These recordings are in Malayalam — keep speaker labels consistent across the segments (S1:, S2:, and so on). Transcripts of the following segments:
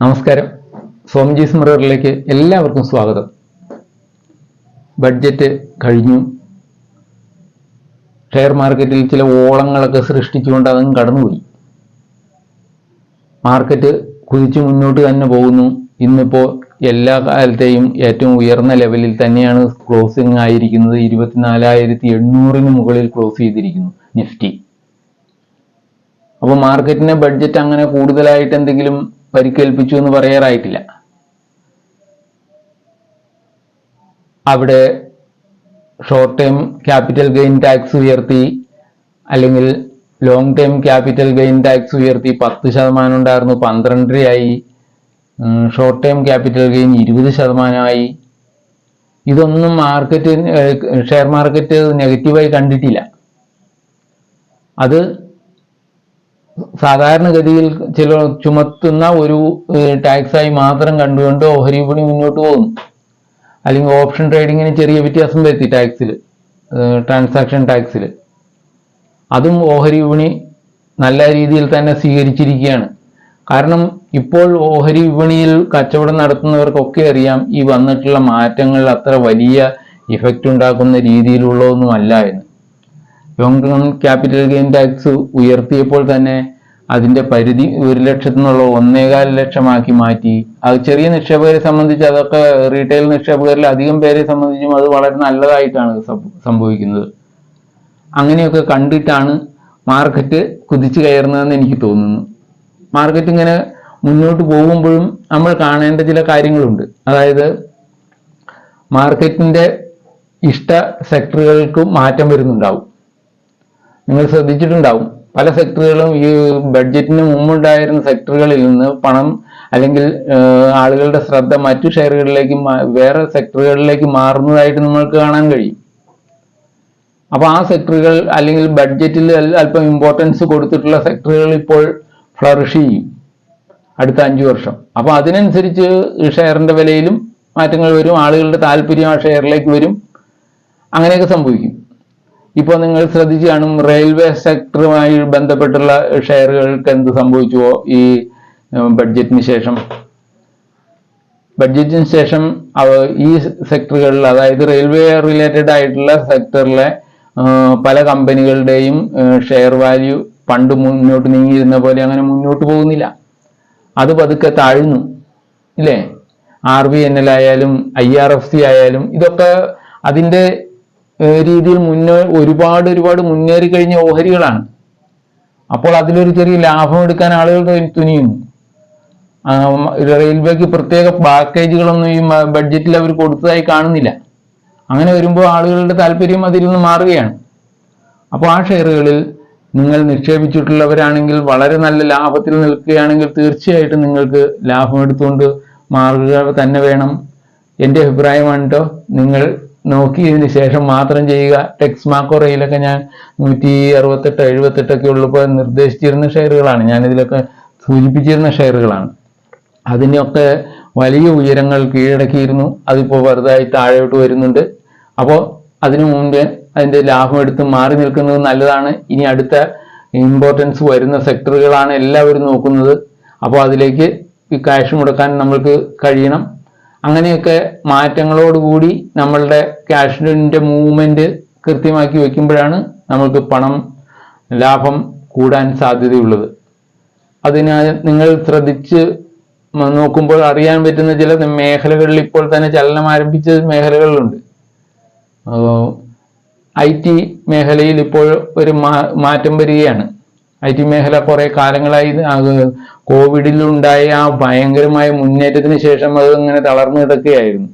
S1: നമസ്കാരം. സോംജീസ് മിററിലേക്ക് എല്ലാവർക്കും സ്വാഗതം. ബഡ്ജറ്റ് കഴിഞ്ഞു. ഷെയർ മാർക്കറ്റിൽ ചില ഓളങ്ങളൊക്കെ സൃഷ്ടിച്ചുകൊണ്ട് അതും കടന്നുപോയി. മാർക്കറ്റ് കുതിച്ചു മുന്നോട്ട് തന്നെ പോകുന്നു. ഇന്നിപ്പോൾ എല്ലാ കാലത്തെയും ഏറ്റവും ഉയർന്ന ലെവലിൽ തന്നെയാണ് ക്ലോസിംഗ് ആയിരിക്കുന്നത്. 24,800 മുകളിൽ ക്ലോസ് ചെയ്തിരിക്കുന്നു നിഫ്റ്റി. അപ്പോൾ മാർക്കറ്റിനെ ബഡ്ജറ്റ് അങ്ങനെ കൂടുതലായിട്ട് എന്തെങ്കിലും പരിക്കേൽപ്പിച്ചു എന്ന് പറയാറായിട്ടില്ല. അവിടെ short time capital gain tax ഉയർത്തി, അല്ലെങ്കിൽ long time capital gain tax ഉയർത്തി. 10% ഉണ്ടായിരുന്നു, 12.5 ഷോർട്ട് ടൈം ക്യാപിറ്റൽ ഗെയിൻ 20%. ഇതൊന്നും ഷെയർ മാർക്കറ്റ് നെഗറ്റീവായി കണ്ടിട്ടില്ല. അത് സാധാരണഗതിയിൽ ചില ചുമത്തുന്ന ഒരു ടാക്സായി മാത്രം കണ്ടുകൊണ്ട് ഓഹരി വിപണി മുന്നോട്ട് പോകുന്നു. അല്ലെങ്കിൽ ഓപ്ഷൻ ട്രേഡിങ്ങിന് ചെറിയ വ്യത്യാസം വരുത്തി ടാക്സിൽ, ട്രാൻസാക്ഷൻ ടാക്സിൽ. അതും ഓഹരി വിപണി നല്ല രീതിയിൽ തന്നെ സ്വീകരിച്ചിരിക്കുകയാണ്. കാരണം ഇപ്പോൾ ഓഹരി വിപണിയിൽ കച്ചവടം നടത്തുന്നവർക്കൊക്കെ അറിയാം ഈ വന്നിട്ടുള്ള മാറ്റങ്ങൾ അത്ര വലിയ ഇഫക്റ്റ് ഉണ്ടാക്കുന്ന രീതിയിലുള്ളതൊന്നുമല്ല എന്ന്. Long term capital gain tax ഉയർത്തിയപ്പോൾ തന്നെ അതിൻ്റെ പരിധി 1,00,000 നിന്നുള്ള 1.25 ലക്ഷമാക്കി മാറ്റി. അത് ചെറിയ നിക്ഷേപകരെ സംബന്ധിച്ച്, അതൊക്കെ റീറ്റെയിൽ നിക്ഷേപകരിൽ അധികം പേരെ സംബന്ധിച്ചും അത് വളരെ നല്ലതായിട്ടാണ് സംഭവിക്കുന്നത്. അങ്ങനെയൊക്കെ കണ്ടിട്ടാണ് മാർക്കറ്റ് കുതിച്ചു കയറുന്നതെന്ന് എനിക്ക് തോന്നുന്നു. മാർക്കറ്റ് ഇങ്ങനെ മുന്നോട്ട് പോകുമ്പോഴും നമ്മൾ കാണേണ്ട ചില കാര്യങ്ങളുണ്ട്. അതായത് മാർക്കറ്റിൻ്റെ ഇഷ്ട സെക്ടറുകൾക്ക് മാറ്റം വരുന്നുണ്ടാവും. നിങ്ങൾ ശ്രദ്ധിച്ചിട്ടുണ്ടാവും, പല സെക്ടറുകളും ഈ ബഡ്ജറ്റിന് മുമ്പുണ്ടായിരുന്ന സെക്ടറുകളിൽ നിന്ന് പണം അല്ലെങ്കിൽ ആളുകളുടെ ശ്രദ്ധ മറ്റു ഷെയറുകളിലേക്ക്, വേറെ സെക്ടറുകളിലേക്ക് മാറുന്നതായിട്ട് നമ്മൾക്ക് കാണാൻ കഴിയും. അപ്പോൾ ആ സെക്ടറുകൾ, അല്ലെങ്കിൽ ബഡ്ജറ്റിൽ അല്പം ഇമ്പോർട്ടൻസ് കൊടുത്തിട്ടുള്ള സെക്ടറുകൾ ഇപ്പോൾ ഫ്ലറിഷ് ചെയ്യും അടുത്ത 5 വർഷം. അപ്പോൾ അതിനനുസരിച്ച് ഷെയറിന്റെ വിലയിലും മാറ്റങ്ങൾ വരും, ആളുകളുടെ താല്പര്യം ആ ഷെയറിലേക്ക് വരും. അങ്ങനെയൊക്കെ സംഭവിക്കും. ഇപ്പോൾ നിങ്ങൾ ശ്രദ്ധിച്ചു കാണും, റെയിൽവേ സെക്ടറുമായി ബന്ധപ്പെട്ടുള്ള ഷെയറുകൾക്ക് എന്ത് സംഭവിച്ചുവോ ഈ ബഡ്ജറ്റിന് ശേഷം. ഈ സെക്ടറുകളിൽ, അതായത് റെയിൽവേ റിലേറ്റഡ് ആയിട്ടുള്ള സെക്ടറിലെ പല കമ്പനികളുടെയും ഷെയർ വാല്യൂ പണ്ട് മുന്നോട്ട് നീങ്ങിയിരുന്ന പോലെ അങ്ങനെ മുന്നോട്ട് പോകുന്നില്ല. അത് പതുക്കെ താഴ്ന്നു, ഇല്ലേ? RVNL ആയാലും IRFC ആയാലും ഇതൊക്കെ അതിൻ്റെ രീതിയിൽ ഒരുപാട് മുന്നേറി കഴിഞ്ഞ ഓഹരികളാണ്. അപ്പോൾ അതിലൊരു ചെറിയ ലാഭം എടുക്കാൻ ആളുകൾ തുനിയുന്നു. റെയിൽവേക്ക് പ്രത്യേക പാക്കേജുകളൊന്നും ഈ ബഡ്ജറ്റിൽ അവർ കൊടുത്തതായി കാണുന്നില്ല. അങ്ങനെ വരുമ്പോൾ ആളുകളുടെ താല്പര്യം അതിൽ നിന്ന് മാറുകയാണ്. അപ്പോൾ ആ ഷെയറുകളിൽ നിങ്ങൾ നിക്ഷേപിച്ചിട്ടുള്ളവരാണെങ്കിൽ, വളരെ നല്ല ലാഭത്തിൽ നിൽക്കുകയാണെങ്കിൽ തീർച്ചയായിട്ടും നിങ്ങൾക്ക് ലാഭം എടുത്തുകൊണ്ട് മാറുക തന്നെ വേണം. എൻ്റെ അഭിപ്രായമാണ് കേട്ടോ. നിങ്ങൾ നോക്കിയതിന് ശേഷം മാത്രം ചെയ്യുക. ടെക്സ്മാക്കോ റെയിലൊക്കെ ഞാൻ 168, 78 ഉള്ളപ്പോൾ നിർദ്ദേശിച്ചിരുന്ന ഷെയറുകളാണ്, ഞാനിതിലൊക്കെ സൂചിപ്പിച്ചിരുന്ന ഷെയറുകളാണ്. അതിനൊക്കെ വലിയ ഉയരങ്ങൾ കീഴടക്കിയിരുന്നു. അതിപ്പോൾ വെറുതായി താഴോട്ട് വരുന്നുണ്ട്. അപ്പോൾ അതിനു മുമ്പ് അതിൻ്റെ ലാഭം എടുത്ത് മാറി നിൽക്കുന്നത് നല്ലതാണ്. ഇനി അടുത്ത ഇമ്പോർട്ടൻസ് വരുന്ന സെക്ടറുകളാണ് എല്ലാവരും നോക്കുന്നത്. അപ്പോൾ അതിലേക്ക് ഈ ക്യാഷ് മുടക്കാൻ നമ്മൾക്ക് കഴിയണം. അങ്ങനെയൊക്കെ മാറ്റങ്ങളോടുകൂടി നമ്മളുടെ ക്യാഷിൻ്റെ മൂവ്മെന്റ് കൃത്യമാക്കി വെക്കുമ്പോഴാണ് നമ്മൾക്ക് ലാഭം കൂടാൻ സാധ്യതയുള്ളത്. അതിനാൽ നിങ്ങൾ ശ്രദ്ധിച്ച് നോക്കുമ്പോൾ അറിയാൻ പറ്റുന്ന ചില മേഖലകളിൽ ഇപ്പോൾ തന്നെ ചലനം ആരംഭിച്ച മേഖലകളുണ്ട്. IT മേഖലയിൽ ഇപ്പോൾ ഒരു മാറ്റം വരികയാണ്. IT മേഖല കുറെ കാലങ്ങളായി കോവിഡിലുണ്ടായ ആ ഭയങ്കരമായ മുന്നേറ്റത്തിന് ശേഷം അത് ഇങ്ങനെ തളർന്നു കിടക്കുകയായിരുന്നു.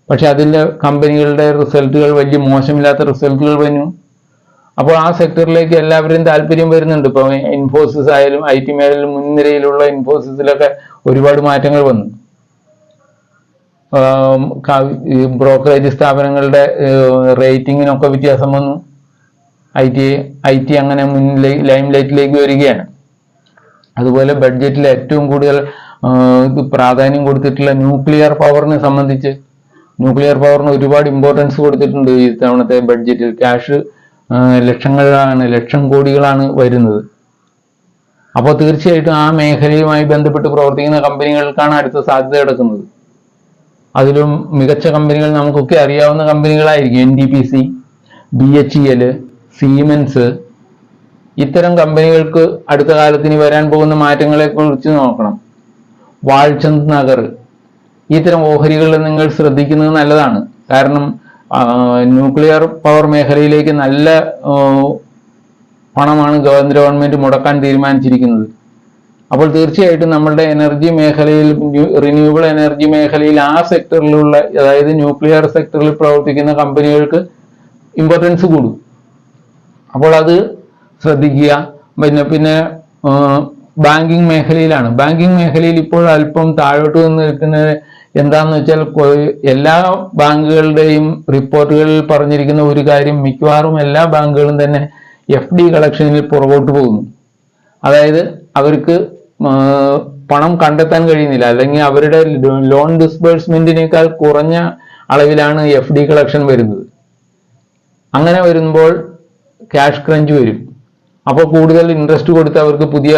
S1: പക്ഷെ അതിൻ്റെ കമ്പനികളുടെ റിസൾട്ടുകൾ വലിയ മോശമില്ലാത്ത റിസൾട്ടുകൾ വന്നു. അപ്പോൾ ആ സെക്ടറിലേക്ക് എല്ലാവരും താല്പര്യം വരുന്നുണ്ട്. ഇപ്പോൾ ഇൻഫോസിസ് ആയാലും IT മേഖലയിൽ മുൻനിരയിലുള്ള ഇൻഫോസിസിലൊക്കെ ഒരുപാട് മാറ്റങ്ങൾ വന്നു. ബ്രോക്കറേജ് സ്ഥാപനങ്ങളുടെ റേറ്റിങ്ങിനൊക്കെ വ്യത്യാസം വന്നു. IT അങ്ങനെ ലൈം ലൈറ്റിലേക്ക് വരികയാണ്. അതുപോലെ ബഡ്ജറ്റിൽ ഏറ്റവും കൂടുതൽ പ്രാധാന്യം കൊടുത്തിട്ടുള്ള ന്യൂക്ലിയർ പവറിനെ സംബന്ധിച്ച്, ന്യൂക്ലിയർ പവറിന് ഒരുപാട് ഇമ്പോർട്ടൻസ് കൊടുത്തിട്ടുണ്ട് ഈ തവണത്തെ ബഡ്ജറ്റിൽ. ക്യാഷ് ലക്ഷം കോടികളാണ് വരുന്നത്. അപ്പോൾ തീർച്ചയായിട്ടും ആ മേഖലയുമായി ബന്ധപ്പെട്ട് പ്രവർത്തിക്കുന്ന കമ്പനികൾക്കാണ് അടുത്ത സാധ്യത കിടക്കുന്നത്. അതിലും മികച്ച കമ്പനികൾ നമുക്കൊക്കെ അറിയാവുന്ന കമ്പനികളായിരിക്കും. NTPC, BHEL, siemens. ഇത്തരം കമ്പനികൾക്ക് അടുത്ത കാലത്തിന് വരാൻ പോകുന്ന മാറ്റങ്ങളെ കുറിച്ച് നോക്കണം. വാൾചന്ദ് നഗർ, ഇത്തരം ഓഹരികൾ നിങ്ങൾ ശ്രദ്ധിക്കുന്നത് നല്ലതാണ്. കാരണം ന്യൂക്ലിയർ പവർ മേഖലയിലേക്ക് നല്ല പണമാണ് ഗവൺമെന്റ് മുടക്കാൻ തീരുമാനിച്ചിരിക്കുന്നത്. അപ്പോൾ തീർച്ചയായിട്ടും നമ്മളുടെ എനർജി മേഖലയിൽ, റിന്യൂവബിൾ എനർജി മേഖലയിൽ ആ സെക്ടറിലുള്ള, അതായത് ന്യൂക്ലിയർ സെക്ടറിൽ പ്രവർത്തിക്കുന്ന കമ്പനികൾക്ക് ഇമ്പോർട്ടൻസ് കൂടും. അപ്പോൾ അത് ശ്രദ്ധിക്കുക. പിന്നെ ബാങ്കിങ് മേഖലയിലാണ്. ബാങ്കിങ് മേഖലയിൽ ഇപ്പോൾ അല്പം താഴോട്ട് നിൽക്കുന്നത് എന്താണെന്ന് വെച്ചാൽ, എല്ലാ ബാങ്കുകളുടെയും റിപ്പോർട്ടുകളിൽ പറഞ്ഞിരിക്കുന്ന ഒരു കാര്യം, മിക്കവാറും എല്ലാ ബാങ്കുകളും തന്നെ FD കളക്ഷനിൽ പുറകോട്ട് പോകുന്നു. അതായത് അവർക്ക് പണം കണ്ടെത്താൻ കഴിയുന്നില്ല, അല്ലെങ്കിൽ അവരുടെ ലോൺ ഡിസ്ബേഴ്സ്മെന്റിനേക്കാൾ കുറഞ്ഞ അളവിലാണ് FD കളക്ഷൻ വരുന്നത്. അങ്ങനെ വരുമ്പോൾ ക്യാഷ് ക്രഞ്ച് വരും. അപ്പോൾ കൂടുതൽ ഇൻട്രസ്റ്റ് കൊടുത്ത് അവർക്ക് പുതിയ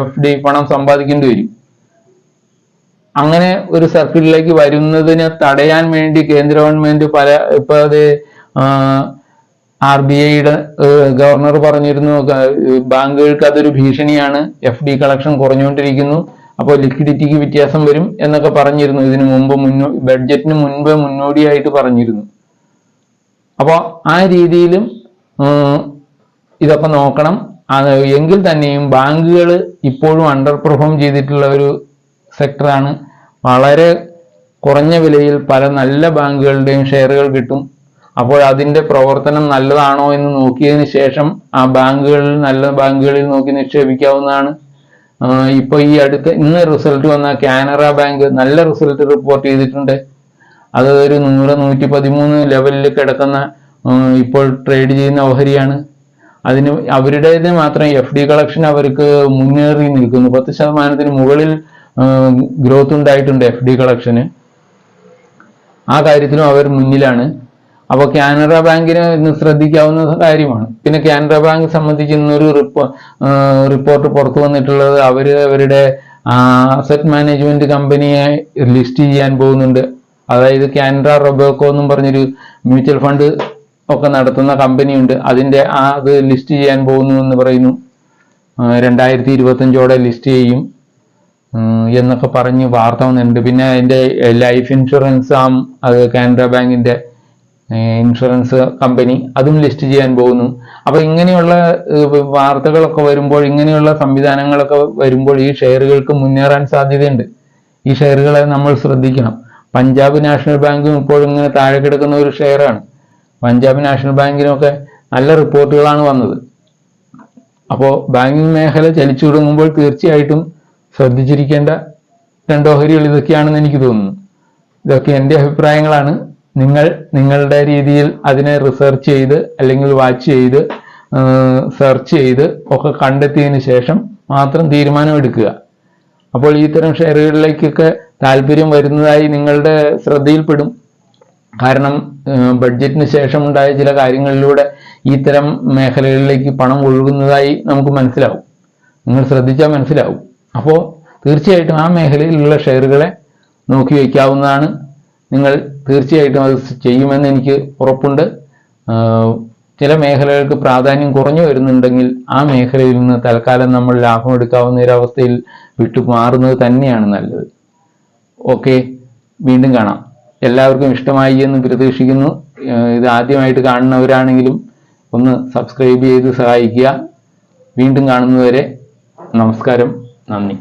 S1: FD പണം സമ്പാദിക്കേണ്ടി വരും. അങ്ങനെ ഒരു സർക്കിളിലേക്ക് വരുന്നതിനെ തടയാൻ വേണ്ടി കേന്ദ്ര ഗവൺമെന്റ് ഇപ്പൊ അത് RBIയുടെ ഗവർണർ പറഞ്ഞിരുന്നു, ബാങ്കുകൾക്ക് അതൊരു ഭീഷണിയാണ്, FD കളക്ഷൻ കുറഞ്ഞുകൊണ്ടിരിക്കുന്നു, അപ്പോൾ ലിക്വിഡിറ്റിക്ക് വ്യത്യാസം വരും എന്നൊക്കെ പറഞ്ഞിരുന്നു. ഇതിനു മുമ്പ് ബഡ്ജറ്റിന് മുൻപ് മുന്നോടിയായിട്ട് പറഞ്ഞിരുന്നു. അപ്പോൾ ആ രീതിയിലും ഇതൊക്കെ നോക്കണം. എങ്കിൽ തന്നെയും ബാങ്കുകൾ ഇപ്പോഴും അണ്ടർ പെർഫോം ചെയ്തിട്ടുള്ള ഒരു സെക്ടറാണ്. വളരെ കുറഞ്ഞ വിലയിൽ പല നല്ല ബാങ്കുകളുടെയും ഷെയറുകൾ കിട്ടും. അപ്പോൾ അതിന്റെ പ്രവർത്തനം നല്ലതാണോ എന്ന് നോക്കിയതിന് ശേഷം ആ നല്ല ബാങ്കുകളിൽ നോക്കി നിക്ഷേപിക്കാവുന്നതാണ്. ഇപ്പൊ ഈ ഇന്ന് റിസൾട്ട് വന്ന കാനറ ബാങ്ക് നല്ല റിസൾട്ട് റിപ്പോർട്ട് ചെയ്തിട്ടുണ്ട്. അത് ഒരു 100-113 ലെവലിൽ കിടക്കുന്ന ഇപ്പോൾ ട്രേഡ് ചെയ്യുന്ന ഓഹരിയാണ്. അതിന് അവരുടേത് മാത്രം FD കളക്ഷൻ അവർക്ക് മുന്നേറി നിൽക്കുന്നു. 10% മുകളിൽ ഗ്രോത്ത് ഉണ്ടായിട്ടുണ്ട് FD കളക്ഷന്. ആ കാര്യത്തിലും അവർ മുന്നിലാണ്. അപ്പോൾ കാനറ ബാങ്കിനെ ഇന്ന് ശ്രദ്ധിക്കാവുന്ന കാര്യമാണ്. പിന്നെ കാനറ ബാങ്ക് സംബന്ധിച്ച് ഇന്നൊരു റിപ്പോർട്ട് പുറത്തു വന്നിട്ടുള്ളത്, അവരുടെ അസറ്റ് മാനേജ്മെന്റ് കമ്പനിയെ ലിസ്റ്റ് ചെയ്യാൻ പോകുന്നുണ്ട്. അതായത് കാനറ റൊബേക്കോ എന്നും പറഞ്ഞൊരു മ്യൂച്വൽ ഫണ്ട് ഒക്കെ നടത്തുന്ന കമ്പനിയുണ്ട്. അത് ലിസ്റ്റ് ചെയ്യാൻ പോകുന്നു എന്ന് പറയുന്നു. 2025 ലിസ്റ്റ് ചെയ്യും എന്നൊക്കെ പറഞ്ഞ് വാർത്ത വന്നിട്ടുണ്ട്. പിന്നെ അതിന്റെ ലൈഫ് ഇൻഷുറൻസ് അത് കാനറ ബാങ്കിന്റെ ഇൻഷുറൻസ് കമ്പനി അതും ലിസ്റ്റ് ചെയ്യാൻ പോകുന്നു. അപ്പൊ ഇങ്ങനെയുള്ള വാർത്തകളൊക്കെ വരുമ്പോൾ, ഇങ്ങനെയുള്ള സംവിധാനങ്ങളൊക്കെ വരുമ്പോൾ ഈ ഷെയറുകൾക്ക് മുന്നേറാൻ സാധ്യതയുണ്ട്. ഈ ഷെയറുകളെ നമ്മൾ ശ്രദ്ധിക്കണം. പഞ്ചാബ് നാഷണൽ ബാങ്കും ഇപ്പോൾ ഇങ്ങനെ താഴെ കിടക്കുന്ന ഒരു ഷെയറാണ്. പഞ്ചാബ് നാഷണൽ ബാങ്കിനൊക്കെ നല്ല റിപ്പോർട്ടുകളാണ് വന്നത്. അപ്പോൾ ബാങ്കിങ് മേഖല ചലിച്ചു തുടങ്ങുമ്പോൾ തീർച്ചയായിട്ടും ശ്രദ്ധിച്ചിരിക്കേണ്ട ഓഹരികൾ ഇതൊക്കെയാണെന്ന് എനിക്ക് തോന്നുന്നു. ഇതൊക്കെ എൻ്റെ അഭിപ്രായങ്ങളാണ്. നിങ്ങളുടെ രീതിയിൽ അതിനെ റിസർച്ച് ചെയ്ത് അല്ലെങ്കിൽ വാച്ച് ചെയ്ത് സെർച്ച് ചെയ്ത് ഒക്കെ കണ്ടെത്തിയതിന് ശേഷം മാത്രം തീരുമാനം എടുക്കുക. അപ്പോൾ ഇത്തരം ഷെയറുകളിലേക്കൊക്കെ താല്പര്യം വരുന്നതായി നിങ്ങളുടെ ശ്രദ്ധയിൽപ്പെടും. കാരണം ബഡ്ജറ്റിന് ശേഷം ഉണ്ടായ ചില കാര്യങ്ങളിലൂടെ ഇത്തരം മേഖലകളിലേക്ക് പണം ഒഴുകുന്നതായി നമുക്ക് മനസ്സിലാവും. നിങ്ങൾ ശ്രദ്ധിച്ചാൽ മനസ്സിലാവും. അപ്പോൾ തീർച്ചയായിട്ടും ആ മേഖലയിലുള്ള ഷെയറുകളെ നോക്കി വയ്ക്കാവുന്നതാണ്. നിങ്ങൾ തീർച്ചയായിട്ടും അത് ചെയ്യുമെന്ന് എനിക്ക് ഉറപ്പുണ്ട്. ചില മേഖലകൾക്ക് പ്രാധാന്യം കുറഞ്ഞു വരുന്നുണ്ടെങ്കിൽ ആ മേഖലയിൽ നിന്ന് തൽക്കാലം നമ്മൾ ലാഭം എടുക്കാവുന്ന ഒരവസ്ഥയിൽ വിട്ടു മാറുന്നത് തന്നെയാണ് നല്ലത്. ഓക്കെ, വീണ്ടും കാണാം. എല്ലാവർക്കും ഇഷ്ടമായി എന്ന് പ്രതീക്ഷിക്കുന്നു. ഇത് ആദ്യമായിട്ട് കാണുന്നവരാണെങ്കിലും ഒന്ന് സബ്സ്ക്രൈബ് ചെയ്ത് സഹായിക്കുക. വീണ്ടും കാണുന്നതുവരെ നമസ്കാരം, നന്ദി.